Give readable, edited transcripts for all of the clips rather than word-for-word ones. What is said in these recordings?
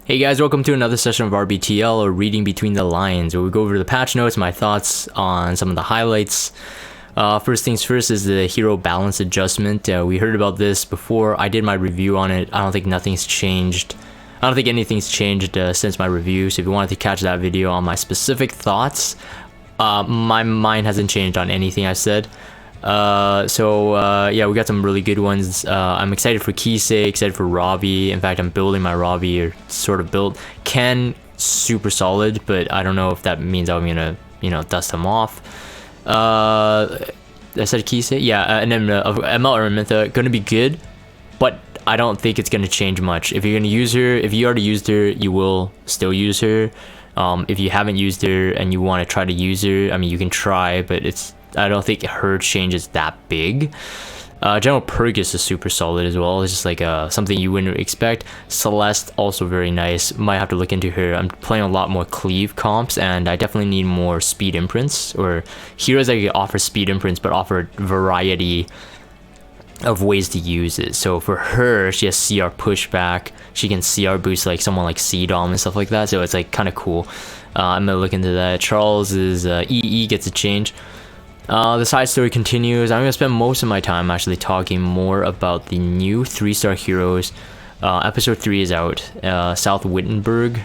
Hey guys, welcome to another session of RBTL, or Reading Between the Lines, where we go over the patch notes, my thoughts on some of the highlights. First things first is the hero balance adjustment. We heard about this before. I did my review on it. I don't think nothing's changed. I don't think anything's changed since my review, so if you wanted to catch that video on my specific thoughts, my mind hasn't changed on anything I said. Yeah, we got some really good ones. I'm excited for Kisei, excited for Robbie. In fact, I'm building my Robbie, or sort of built. Ken, super solid, but I don't know if that means I'm gonna, dust him off. I said Kisei, yeah, and then ML Araminta, gonna be good, but I don't think it's gonna change much. If you're gonna use her, if you already used her, you will still use her. If you haven't used her and you want to try to use her, I mean, you can try, but I don't think her change is that big. General Purgus is super solid as well. It's just like something you wouldn't expect. Celeste, also very nice. Might have to look into her. I'm playing a lot more cleave comps, and I definitely need more speed imprints, or heroes that can offer speed imprints but offer variety of ways to use it. So for her, she has CR pushback. She can CR boost like someone like C-Dom and stuff like that. So it's like kind of cool. I'm gonna look into that. Charles's EE gets a change. The side story continues. I'm gonna spend most of my time actually talking more about the new 3-star heroes. Episode 3 is out. South Wittenberg.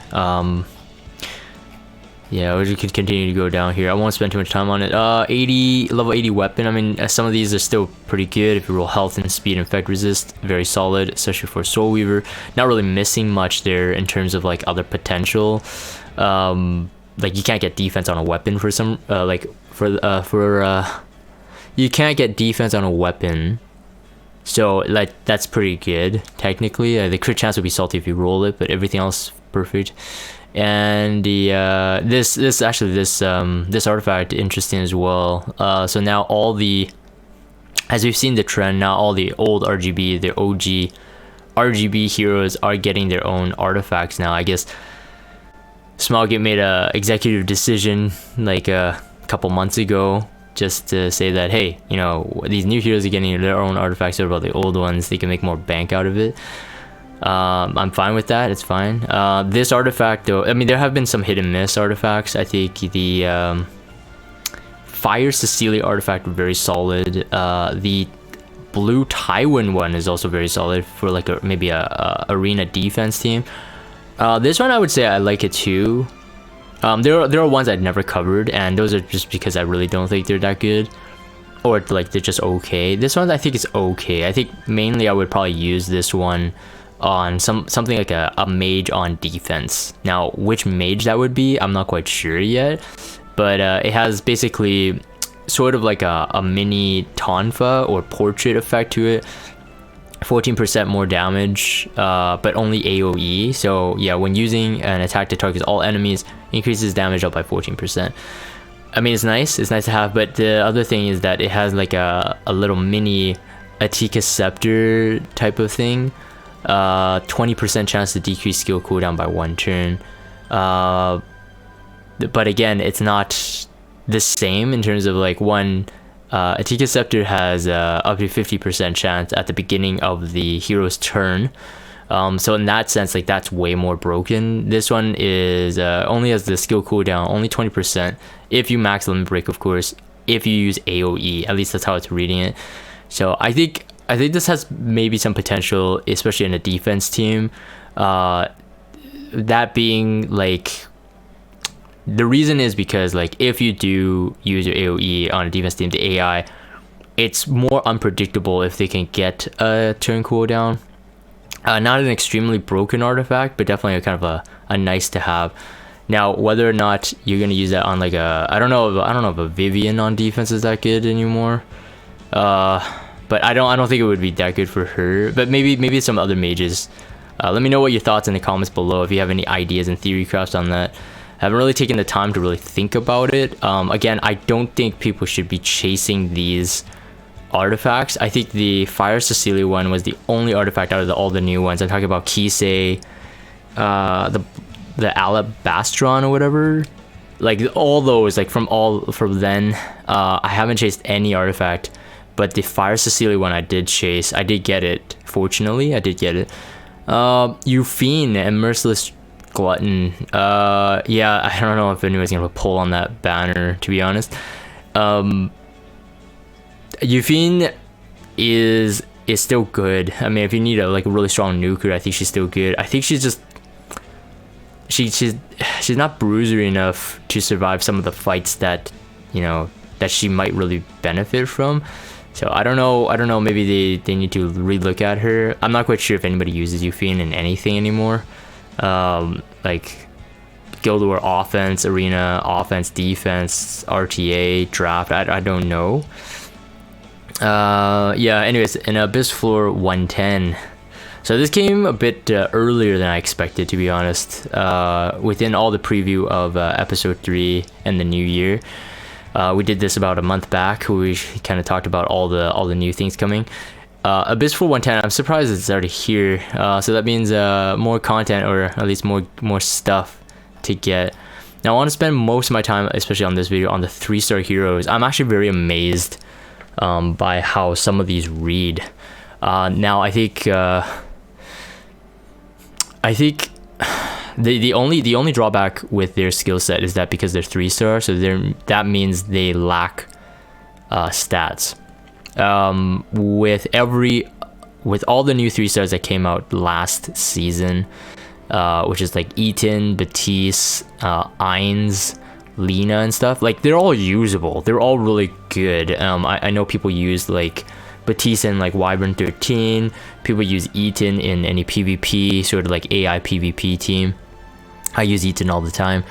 Yeah, we could continue to go down here. I won't spend too much time on it. Level 80 weapon. I mean, some of these are still pretty good. If you roll health and speed and effect resist, very solid, especially for Soulweaver. Not really missing much there in terms of like other potential. Like you can't get defense on a weapon for some you can't get defense on a weapon, so like that's pretty good technically. The crit chance would be salty if you roll it, but everything else perfect. And the this artifact interesting as well. So now all the, as we've seen the trend, now all the old RGB, the OG RGB heroes are getting their own artifacts now. I guess Smilegate made a executive decision like a couple months ago, just to say that, hey, these new heroes are getting their own artifacts over the old ones. They can make more bank out of it. I'm fine with that. It's fine. This artifact, though, I mean, there have been some hit and miss artifacts. I think the Fire Cecilia artifact very solid. The blue Tywin one is also very solid for like maybe a arena defense team. This one I would say I like it too. There are ones I'd never covered, and those are just because I really don't think they're that good, or like they're just okay. This one I think is okay. I think mainly I would probably use this one on something like a mage on defense. Now which mage that would be, I'm not quite sure yet, but it has basically sort of like a mini Tonfa or portrait effect to it. 14% more damage, but only AoE. So yeah, when using an attack that targets all enemies, increases damage up by 14%. I mean, it's nice to have, but the other thing is that it has like a little mini Atika Scepter type of thing. 20% chance to decrease skill cooldown by 1 turn. But again, it's not the same in terms of like one. Atika Scepter has up to 50% chance at the beginning of the hero's turn. So in that sense, like that's way more broken. This one is only has the skill cooldown, only 20%. If you max limit break, of course. If you use AoE, at least that's how it's reading it. So I think this has maybe some potential, especially in a defense team. That being like, the reason is because like if you do use your AoE on a defense team, the AI, it's more unpredictable if they can get a turn cooldown. Not an extremely broken artifact, but definitely a kind of a nice to have. Now whether or not you're gonna use that on like I don't know if a Vivian on defense is that good anymore. But I don't think it would be that good for her. But maybe some other mages. Let me know what your thoughts in the comments below if you have any ideas and theory crafts on that. I haven't really taken the time to really think about it. Again, I don't think people should be chasing these artifacts. I think the Fire Cecilia one was the only artifact out of all the new ones. I'm talking about Kisei, the Alabastron or whatever. Like all those, like from then, I haven't chased any artifact. But the Fire Cecilia one I did chase. I did get it. Fortunately, I did get it. Euphine and Merciless Glutton. Yeah, I don't know if anyone's gonna pull on that banner, to be honest. Yufine is still good. I mean, if you need a really strong nuker, I think she's still good. I think she's just she's not bruiser enough to survive some of the fights that that she might really benefit from. So I don't know, maybe they need to relook at her. I'm not quite sure if anybody uses Yufine in anything anymore. Like Guild War offense, arena offense, defense, RTA, draft, I don't know. Yeah, anyways, an Abyss Floor 110. So this came a bit earlier than I expected, to be honest. Within all the preview of episode 3 and the new year. We did this about a month back. We kind of talked about all the new things coming. Abyss Floor 110, I'm surprised it's already here. So that means more content, or at least more stuff to get. Now I want to spend most of my time, especially on this video, on the 3-star heroes. I'm actually very amazed by how some of these read. Now I think the only drawback with their skill set is that because they're 3-star, so that means they lack stats. With all the new 3-stars that came out last season, which is like Eaton, Batiste, Ainz, Lena and stuff, like they're all usable. They're all really good. I know people use like Batiste in like Wyvern 13. People use Eaton in any PvP, sort of like AI PvP team. I use Eaton all the time.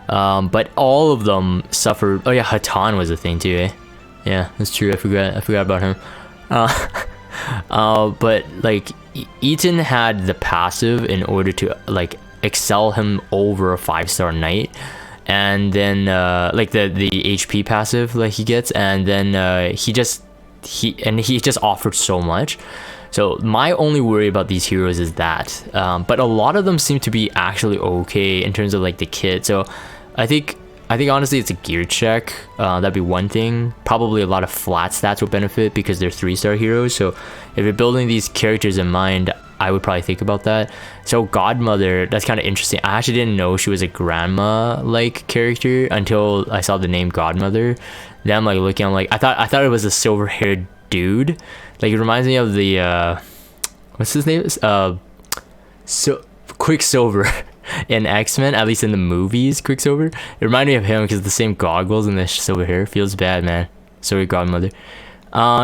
But all of them suffered. Oh yeah, Hatan was a thing too, eh? Yeah, that's true. I forgot about him. But like Eaton had the passive in order to like excel him over a 5-star knight, and then like the HP passive like he gets, and then he just offered so much. So my only worry about these heroes is that, but a lot of them seem to be actually okay in terms of like the kit. So I think honestly it's a gear check. That'd be one thing. Probably a lot of flat stats will benefit because they're 3-star heroes. So if you're building these characters in mind, I would probably think about that. So Godmother, that's kind of interesting. I actually didn't know she was a grandma like character until I saw the name Godmother. Then I'm like looking, I'm like, I thought it was a silver haired dude. Like it reminds me of the what's his name? Quicksilver in X-Men, at least in the movies. Quicksilver. It reminded me of him because the same goggles and the silver hair. Feels bad, man. Sorry, Godmother.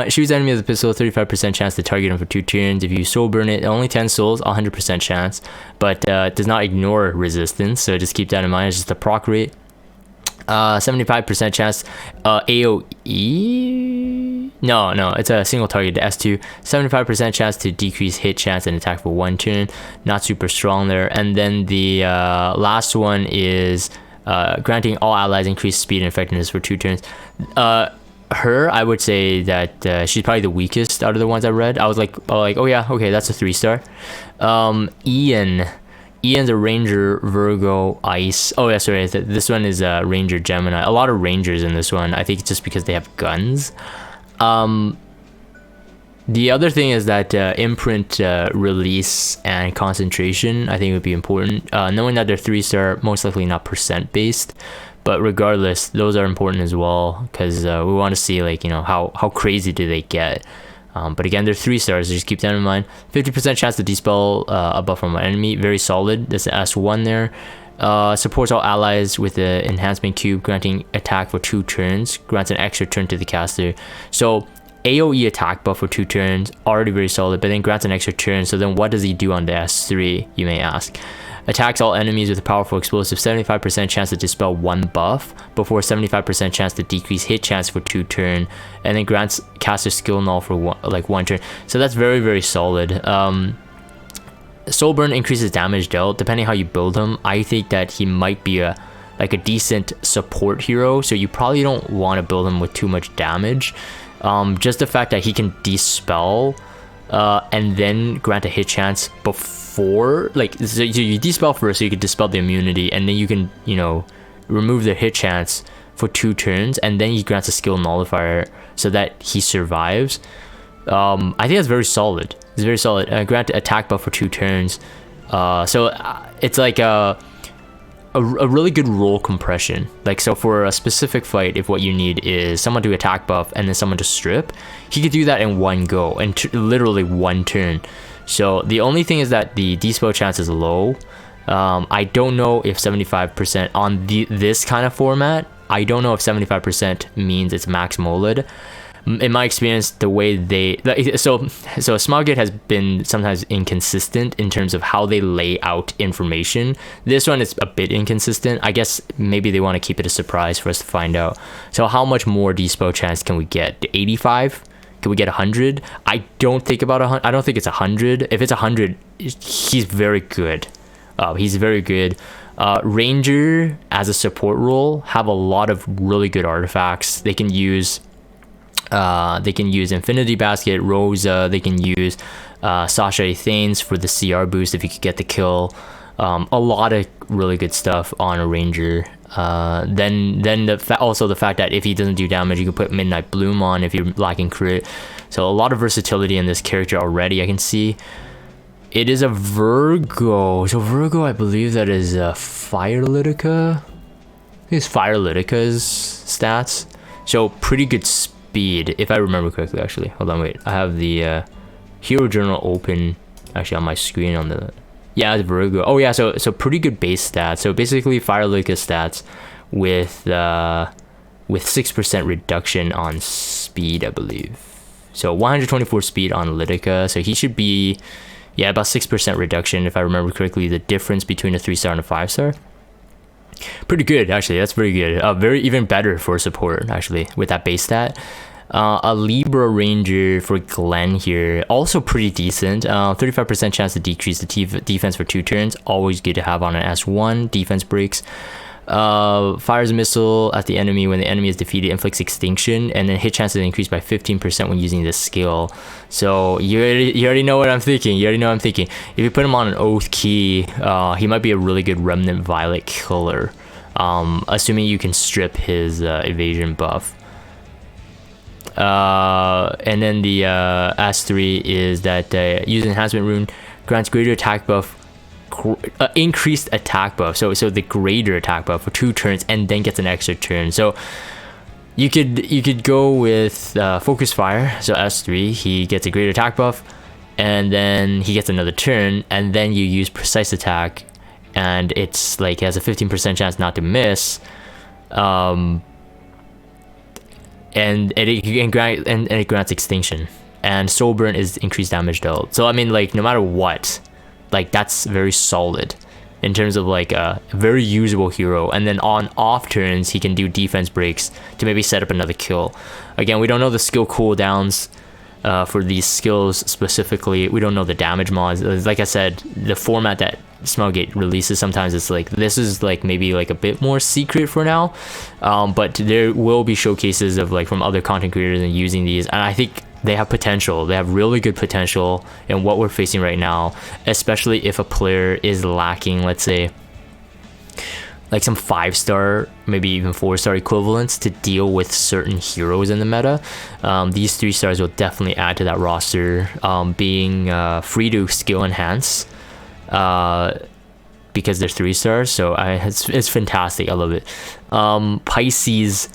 Shoots enemy with a pistol, 35% chance to target him for 2 turns. If you soul burn it, only 10 souls, 100% chance, but does not ignore resistance. So just keep that in mind. It's just a proc rate. 75% chance. AOE. No, it's a single target to S2. 75% chance to decrease hit chance and attack for 1 turn. Not super strong there. And then the last one is granting all allies increased speed and effectiveness for 2 turns. Her, I would say that she's probably the weakest out of the ones I read. I was like, oh yeah, okay, that's a 3-star. Ian's a Ranger, Virgo, Ice. Oh yeah, sorry, this one is a Ranger, Gemini. A lot of Rangers in this one. I think it's just because they have guns. The other thing is that imprint, release, and concentration, I think would be important. Knowing that they're 3-star, most likely not percent based. But regardless, those are important as well, because we want to see like, how crazy do they get. But again, they're 3-stars, so just keep that in mind. 50% chance to dispel a buff from an enemy, very solid. That's the S1 there. Supports all allies with the enhancement cube, granting attack for 2 turns, grants an extra turn to the caster. So AoE attack buff for 2 turns, already very solid, but then grants an extra turn. So then what does he do on the S3, you may ask? Attacks all enemies with a powerful explosive, 75% chance to dispel 1 buff, before 75% chance to decrease hit chance for 2 turn, and then grants caster skill null for 1 turn. So that's very, very solid. Soul Burn increases damage dealt, depending how you build him. I think that he might be a decent support hero, so you probably don't want to build him with too much damage. Just the fact that he can dispel and then grant a hit chance before, so you dispel first so you can dispel the immunity, and then you can remove the hit chance for 2 turns, and then he grants a skill nullifier so that he survives. I think that's very solid. It's very solid. Grant attack buff for 2 turns. So it's like a really good roll compression. Like, so for a specific fight, if what you need is someone to attack buff and then someone to strip, he could do that in one go and literally one turn. So the only thing is that the dispel chance is low. I don't know if 75% on this kind of format, I don't know if 75% means it's max moled. In my experience, the way they so Smaugate has been sometimes inconsistent in terms of how they lay out information. This one is a bit inconsistent. I guess maybe they want to keep it a surprise for us to find out. So how much more despo chance can we get? 85? Can we get 100? I don't think about 100. I don't think it's 100. If it's 100, he's very good. He's very good. Ranger as a support role have a lot of really good artifacts. They can use Infinity Basket, Rosa. They can use Sasha Thanes for the CR boost if you could get the kill. A lot of really good stuff on a Ranger. Then also the fact that if he doesn't do damage, you can put Midnight Bloom on if you're lacking crit. So a lot of versatility in this character already. I can see. It is a Virgo. So Virgo, I believe that is Fire Litica. It's Fire Litica's stats. So pretty good speed, if I remember correctly. Actually, hold on, wait. I have the Hero Journal open actually on my screen on the. Yeah, it's Virgo. Oh yeah, so pretty good base stats. So basically Fire Litica stats with 6% reduction on speed, I believe. So 124 speed on Litica. So he should be, yeah, about 6% reduction if I remember correctly. The difference between a 3-star and a 5-star. Pretty good, actually. That's very good. Very even better for support, actually, with that base stat. A Libra Ranger for Glenn here, also pretty decent. 35% chance to decrease the defense for 2 turns. Always good to have on an S1. Defense breaks. Fires a missile at the enemy when the enemy is defeated, inflicts extinction, and then hit chances increased by 15% when using this skill. So you already know what I'm thinking. You already know what I'm thinking. If you put him on an Oath Key, he might be a really good Remnant Violet killer, assuming you can strip his evasion buff. And then the S3 is that use enhancement rune grants greater attack buff, increased attack buff. So the greater attack buff for 2 turns and then gets an extra turn. So you could go with Focus Fire. So S3, he gets a greater attack buff, and then he gets another turn, and then you use Precise Attack, and it's like he has a 15% chance not to miss. And it grants extinction, and Soul Burn is increased damage dealt. So I mean, like, no matter what, like, that's very solid in terms of like a very usable hero. And then on off turns, he can do defense breaks to maybe set up another kill. Again, we don't know the skill cooldowns for these skills specifically. We don't know the damage mods. Like I said, the format that Smaugate releases, sometimes it's like, this is like maybe like a bit more secret for now, but there will be showcases of like from other content creators and using these, and I think they have potential. They have really good potential in what we're facing right now, especially if a player is lacking, let's say, like some 5-star, maybe even 4-star equivalents to deal with certain heroes in the meta. These 3 stars will definitely add to that roster, being free to skill enhance, because they're 3 stars. So it's fantastic. I love it. Pisces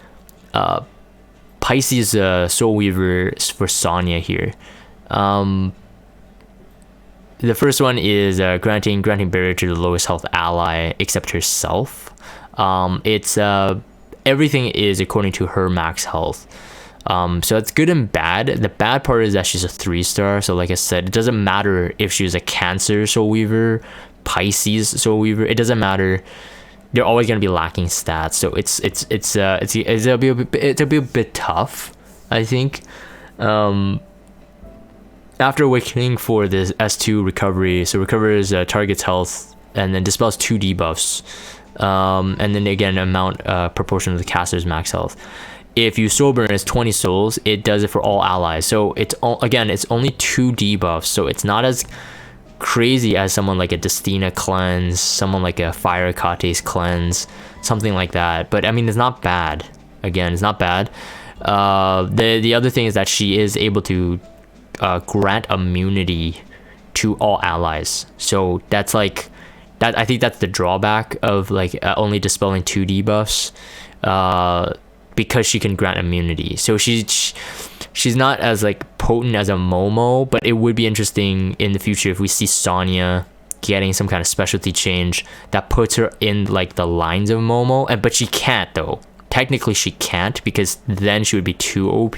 Soulweaver for Sonya here. The first one is granting barrier to the lowest health ally except herself. It's everything is according to her max health. So it's good and bad. The bad part is that she's a 3-star. So like I said, it doesn't matter if she's a Cancer Soulweaver, Pisces Soulweaver. It doesn't matter. They're always gonna be lacking stats. So it'll be a bit tough, I think. After awakening for this S2 recovery, so recovers target's health and then dispels 2 debuffs, and then again amount proportional to the caster's max health. If you soul burn as 20 souls, it does it for all allies. So it's only 2 debuffs, so it's not as crazy as someone like a Destina cleanse, someone like a Fire Akate's cleanse, something like that. But I mean, it's not bad. Again, it's not bad. The other thing is that she is able to grant immunity to all allies. So that's that I think that's the drawback of like only dispelling 2 debuffs, because she can grant immunity. So she's not as like potent as a Momo, but it would be interesting in the future if we see Sonya getting some kind of specialty change that puts her in like the lines of Momo, but she can't though. Technically she can't, because then she would be too OP.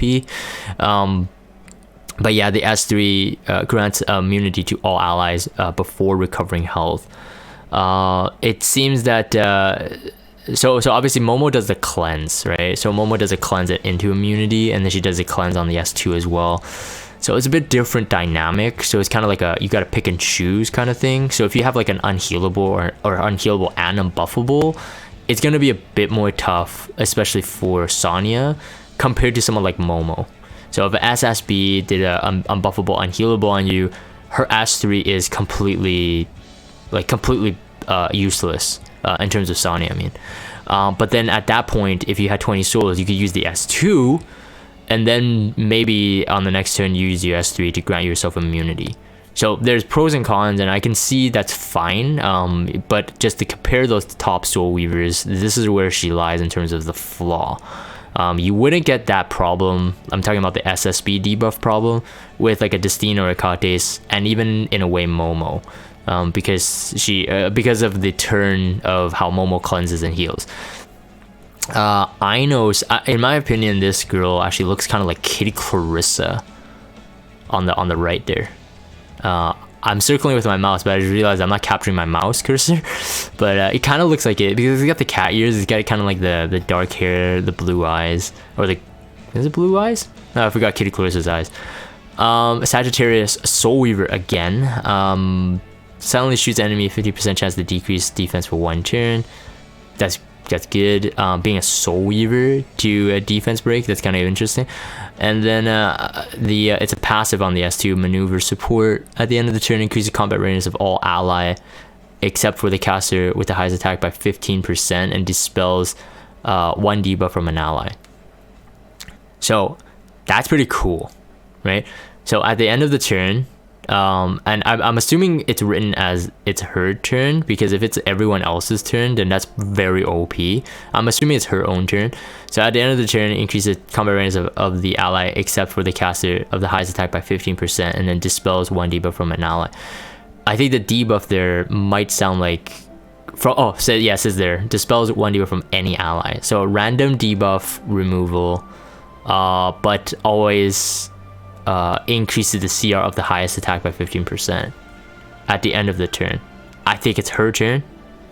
But yeah, the S3 grants immunity to all allies before recovering health. It seems that so obviously Momo does the cleanse, right? So Momo does a cleanse it into immunity, and then she does a cleanse on the S2 as well. So it's a bit different dynamic. So it's kind of like you got to pick and choose kind of thing. So if you have like an unhealable or unhealable and unbuffable, it's going to be a bit more tough, especially for Sonya, compared to someone like Momo. So if an SSB did a unbuffable, unhealable on you, her S3 is completely useless in terms of Sonya, I mean. But then at that point, if you had 20 souls, you could use the S2, and then maybe on the next turn use your S3 to grant yourself immunity. So there's pros and cons, and I can see that's fine, but just to compare those top Soulweavers, this is where she lies in terms of the flaw. You wouldn't get that problem, I'm talking about the SSB debuff problem, with like a Destine or a Kates, and even in a way Momo, because of the turn of how Momo cleanses and heals. I know, in my opinion, this girl actually looks kind of like Kitty Clarissa on the right there. I'm circling with my mouse, but I just realized I'm not capturing my mouse cursor. But it kind of looks like it, because it's got the cat ears, it's got kind of like the dark hair, the blue eyes, or is it blue eyes? No, I forgot Kitty Clarissa's eyes. Sagittarius Soulweaver again. Suddenly shoots enemy 50% chance to decrease defense for 1 turn. That's good. Being a Soulweaver to a defense break, that's kind of interesting. And then it's a passive on the S2, maneuver support. At the end of the turn, increases combat readiness of all ally except for the caster with the highest attack by 15%, and dispels 1 debuff from an ally. So that's pretty cool, right? So at the end of the turn, and I'm assuming it's written as it's her turn, because if it's everyone else's turn, then that's very OP. I'm assuming it's her own turn. So at the end of the turn, increases combat readiness of the ally except for the caster of the highest attack by 15%, and then dispels 1 debuff from an ally. I think the debuff there might sound like it says there dispels 1 debuff from any ally. So random debuff removal, but always increases the CR of the highest attack by 15% at the end of the turn. I think it's her turn,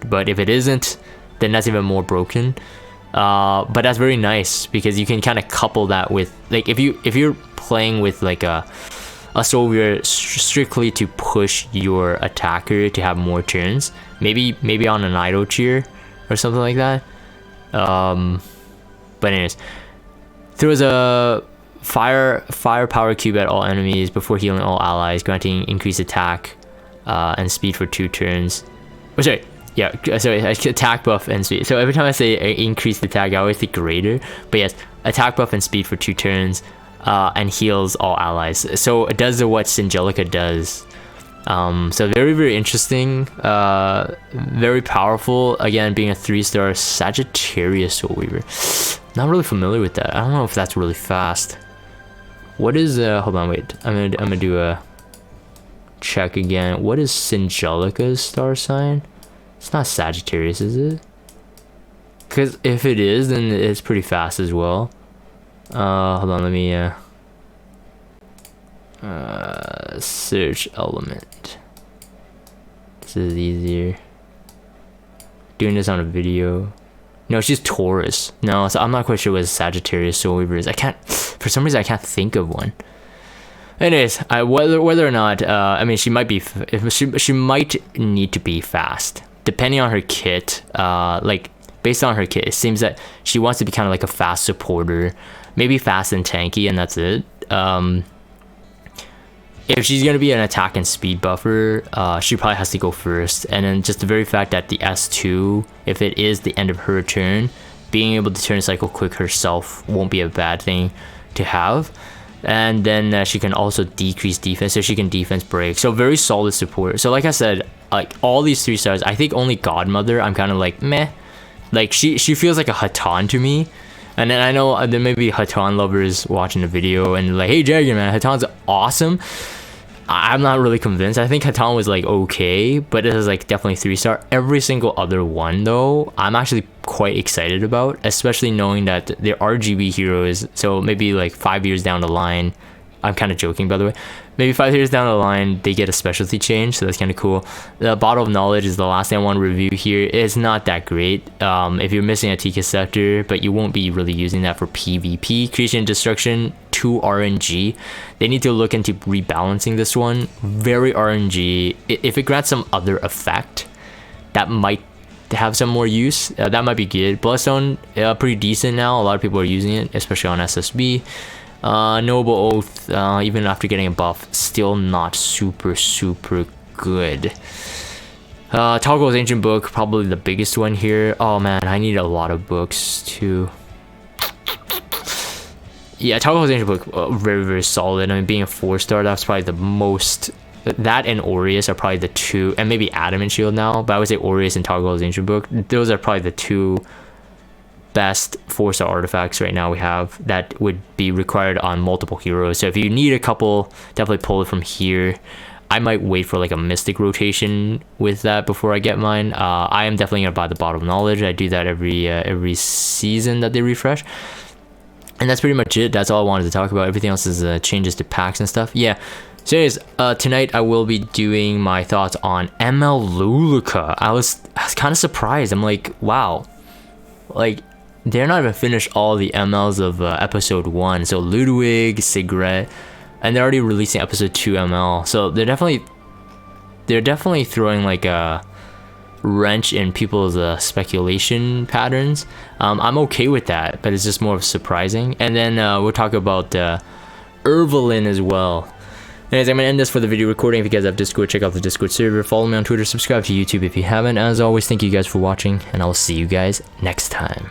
but if it isn't, then that's even more broken. But that's very nice, because you can kind of couple that with, like, if you're playing with like a Soulweaver strictly to push your attacker to have more turns, maybe on an idle cheer or something like that. But anyways, throws a firepower cube at all enemies before healing all allies, granting increased attack and speed for 2 turns. Oh, sorry, attack buff and speed. So every time I say increased attack, I always think greater. But yes, attack buff and speed for 2 turns, and heals all allies. So it does what Singelica does. So very, very interesting, very powerful. Again, being a 3-star Sagittarius Soulweaver. Not really familiar with that. I don't know if that's really fast. What is hold on, wait. I'm gonna do a check again. What is Singelica's star sign? It's not Sagittarius, is it? Because if it is, then it's pretty fast as well. Hold on, let me search element. This is easier. Doing this on a video. No, she's Taurus. No, so I'm not quite sure what Sagittarius Soulweaver is. For some reason I can't think of one. Anyways, whether or not, I mean, she might need to be fast, depending on her kit. Like, based on her kit, it seems that she wants to be kind of like a fast supporter, maybe fast and tanky, and that's it. If she's gonna be an attack and speed buffer, she probably has to go first. And then just the very fact that the S2, if it is the end of her turn, being able to turn cycle quick herself won't be a bad thing to have. And then she can also decrease defense, so she can defense break. So very solid support. So like I said, like all these 3 stars, I think only Godmother I'm kind of like meh. Like she feels like a Hatan to me. And then I know there may be Hatan lovers watching the video and like, hey Jagan man, Hatan's awesome. I'm not really convinced. I think Hatan was like okay, but it is like definitely 3-star. Every single other one though, I'm actually quite excited about, especially knowing that they're RGB heroes. So maybe like 5 years down the line, I'm kind of joking by the way, maybe 5 years down the line they get a specialty change, so that's kind of cool. The Bottle of Knowledge is the last thing I want to review here. It's not that great. If you're missing a Tika Scepter, but you won't be really using that for PvP, Creation and Destruction, 2 RNG. They need to look into rebalancing this one. Very RNG. If it grants some other effect that might have some more use, that might be good. Bloodstone, pretty decent now. A lot of people are using it, especially on SSB. Noble Oath, even after getting a buff, still not super good. Toggle's Ancient Book, probably the biggest one here. Oh man, I need a lot of books too. Yeah, Toggle's Ancient Book, very solid. I mean, being a 4-star, that's probably the most. That and Aureus are probably the 2, and maybe Adamant Shield now, but I would say Aureus and Toggle's Ancient Book, those are probably the 2 best 4-star artifacts right now we have that would be required on multiple heroes. So if you need a couple, definitely pull it from here. I might wait for like a Mystic rotation with that before I get mine. I am definitely gonna buy the Bottle of Knowledge. I do that every season that they refresh. And that's pretty much it. That's all I wanted to talk about. Everything else is changes to packs and stuff. Yeah. So anyways, tonight I will be doing my thoughts on ML Luluka. I was kind of surprised. I'm like, wow. Like, they're not even finished all the MLs of episode 1. So Ludwig, Sigret, and they're already releasing episode 2 ML. So they're definitely throwing like a wrench in people's speculation patterns. I'm okay with that, but it's just more of surprising. And then we'll talk about Ervelyn as well. Anyways, I'm gonna end this for the video recording. If you guys have Discord, check out the Discord server. Follow me on Twitter, subscribe to YouTube if you haven't. As always, thank you guys for watching, and I will see you guys next time.